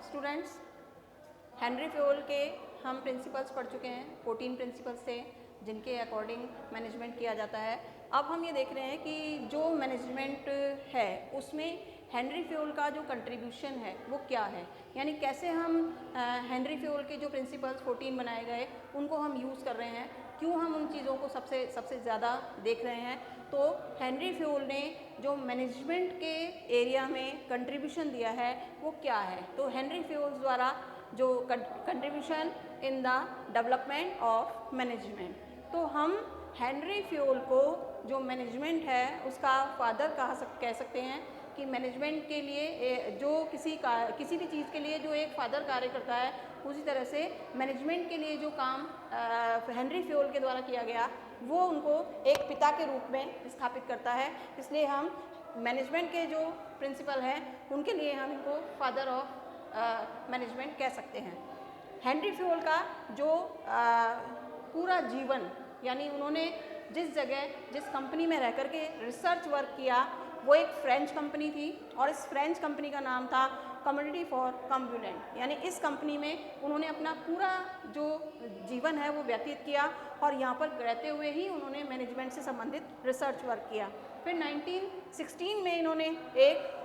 Students, Henry Fayol के हम principles पढ़ चुके हैं। 14 प्रिंसिपल्स थे जिनके अकॉर्डिंग मैनेजमेंट किया जाता है। अब हम ये देख रहे हैं कि जो मैनेजमेंट है उसमें हेनरी फ्योल का जो कंट्रीब्यूशन है वो क्या है, यानी कैसे हम हेनरी फ्योल के जो प्रिंसिपल्स 14 बनाए गए उनको हम यूज़ कर रहे हैं, क्यों हम उन चीज़ों को सबसे ज़्यादा देख रहे हैं। तो हेनरी फ्योल ने जो मैनेजमेंट के एरिया में कंट्रीब्यूशन दिया है वो क्या है। तो हेनरी फ्योल द्वारा जो contribution in the development of management, तो हम हेनरी फ्योल को जो मैनेजमेंट है उसका फादर कह सकते हैं कि मैनेजमेंट के लिए जो किसी भी चीज़ के लिए जो एक फादर कार्य करता है, उसी तरह से मैनेजमेंट के लिए जो काम हेनरी फ्योल के द्वारा किया गया वो उनको एक पिता के रूप में स्थापित करता है। इसलिए हम मैनेजमेंट के जो प्रिंसिपल हैं उनके लिए हम इनको फादर ऑफ मैनेजमेंट कह सकते हैं। हेनरी फ्योल का जो पूरा जीवन, यानी उन्होंने जिस जगह जिस कंपनी में रह कर के रिसर्च वर्क किया वो एक फ्रेंच कंपनी थी और इस फ्रेंच कंपनी का नाम था कम्युनिटी फॉर कम्युनेंट, यानी इस कंपनी में उन्होंने अपना पूरा जो जीवन है वो व्यतीत किया और यहाँ पर रहते हुए ही उन्होंने मैनेजमेंट से संबंधित रिसर्च वर्क किया। फिर 1916 में इन्होंने एक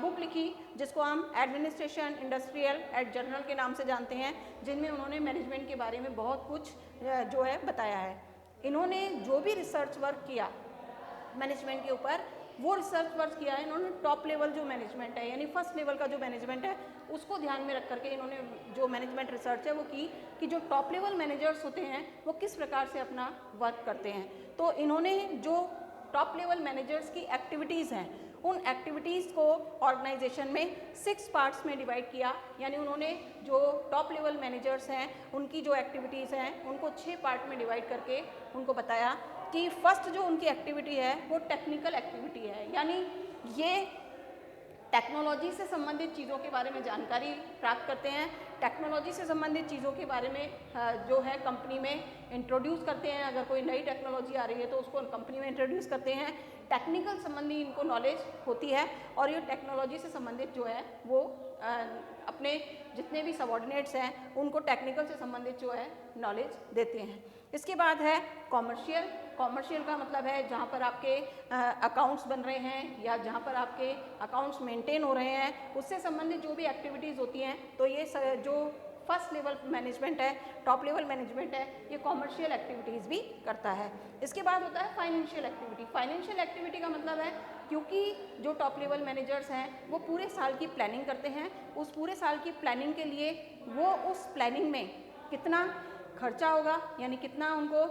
बुक लिखी जिसको हम एडमिनिस्ट्रेशन इंडस्ट्रियल एट जर्नल के नाम से जानते हैं, जिनमें उन्होंने मैनेजमेंट के बारे में बहुत कुछ जो है बताया है। इन्होंने जो भी रिसर्च वर्क किया मैनेजमेंट के ऊपर, वो रिसर्च वर्क किया है इन्होंने टॉप लेवल जो मैनेजमेंट है, यानी फर्स्ट लेवल का जो मैनेजमेंट है उसको ध्यान में रख करके इन्होंने जो मैनेजमेंट रिसर्च है वो की कि जो टॉप लेवल मैनेजर्स होते हैं वो किस प्रकार से अपना वर्क करते हैं। तो इन्होंने जो टॉप लेवल मैनेजर्स की एक्टिविटीज़ हैं उन एक्टिविटीज़ को ऑर्गेनाइजेशन में 6 पार्ट्स में डिवाइड किया, यानी उन्होंने जो टॉप लेवल मैनेजर्स हैं उनकी जो एक्टिविटीज़ हैं उनको 6 पार्ट में डिवाइड करके उनको बताया कि फर्स्ट जो उनकी एक्टिविटी है वो टेक्निकल एक्टिविटी है, यानी ये टेक्नोलॉजी से संबंधित चीज़ों के बारे में जानकारी प्राप्त करते हैं। टेक्नोलॉजी से संबंधित चीज़ों के बारे में जो है कंपनी में इंट्रोड्यूस करते हैं। अगर कोई नई टेक्नोलॉजी आ रही है तो उसको कंपनी में इंट्रोड्यूस करते हैं। टेक्निकल संबंधी इनको नॉलेज होती है और ये टेक्नोलॉजी से संबंधित जो है वो अपने जितने भी सबॉर्डिनेट्स हैं उनको टेक्निकल से संबंधित जो है नॉलेज देते हैं। इसके बाद है कॉमर्शियल। कॉमर्शियल का मतलब है जहाँ पर आपके अकाउंट्स बन रहे हैं या जहाँ पर आपके अकाउंट्स मेंटेन हो रहे हैं उससे संबंधित जो भी एक्टिविटीज़ होती हैं, तो ये जो फर्स्ट लेवल मैनेजमेंट है, टॉप लेवल मैनेजमेंट है, ये कॉमर्शियल एक्टिविटीज़ भी करता है। इसके बाद होता है फाइनेंशियल एक्टिविटी। फाइनेंशियल एक्टिविटी का मतलब है क्योंकि जो टॉप लेवल मैनेजर्स हैं वो पूरे साल की प्लानिंग करते हैं, उस पूरे साल की प्लानिंग के लिए वो उस प्लानिंग में कितना खर्चा होगा, यानी कितना उनको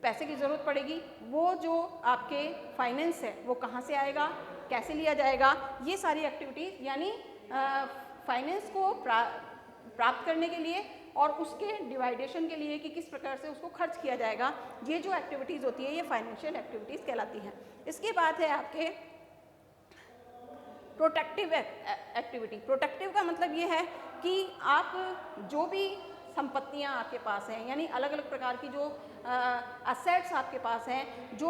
पैसे की ज़रूरत पड़ेगी, वो जो आपके फाइनेंस है वो कहाँ से आएगा, कैसे लिया जाएगा, ये सारी एक्टिविटीज़, यानी फाइनेंस को प्राप्त करने के लिए और उसके डिवाइडेशन के लिए कि किस प्रकार से उसको खर्च किया जाएगा, ये जो एक्टिविटीज़ होती है ये फाइनेंशियल एक्टिविटीज़ कहलाती हैं। इसके बाद है आपके प्रोटेक्टिव एक्टिविटी। प्रोटेक्टिव का मतलब ये है कि आप जो भी संपत्तियां आपके पास हैं, यानी अलग अलग प्रकार की जो असेट्स आपके पास हैं जो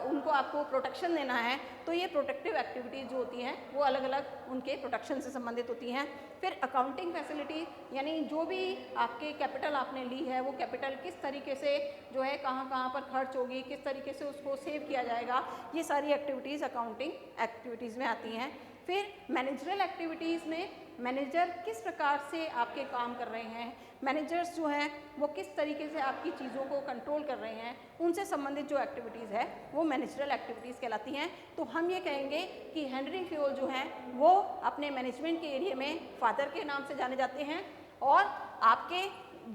उनको आपको प्रोटेक्शन देना है, तो ये प्रोटेक्टिव एक्टिविटीज़ जो होती हैं वो अलग अलग उनके प्रोटेक्शन से संबंधित होती हैं। फिर अकाउंटिंग फैसिलिटी, यानी जो भी आपके कैपिटल आपने ली है वो कैपिटल किस तरीके से जो है कहाँ कहाँ पर खर्च होगी, किस तरीके से उसको सेव किया जाएगा, ये सारी एक्टिविटीज़ अकाउंटिंग एक्टिविटीज़ में आती हैं। फिर मैनेजरल एक्टिविटीज़ में मैनेजर किस प्रकार से आपके काम कर रहे हैं, मैनेजर्स जो हैं वो किस तरीके से आपकी चीज़ों को कंट्रोल कर रहे हैं, उनसे संबंधित जो एक्टिविटीज़ है वो मैनेजरल एक्टिविटीज़ कहलाती हैं। तो हम ये कहेंगे कि हेनरी फ्योल जो हैं वो अपने मैनेजमेंट के एरिया में फादर के नाम से जाने जाते हैं और आपके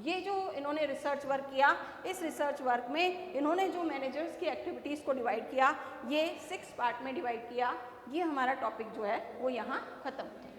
ये जो इन्होंने रिसर्च वर्क किया, इस रिसर्च वर्क में इन्होंने जो मैनेजर्स की एक्टिविटीज़ को डिवाइड किया, ये 6 पार्ट में डिवाइड किया। ये हमारा टॉपिक जो है वो यहाँ ख़त्म होता है।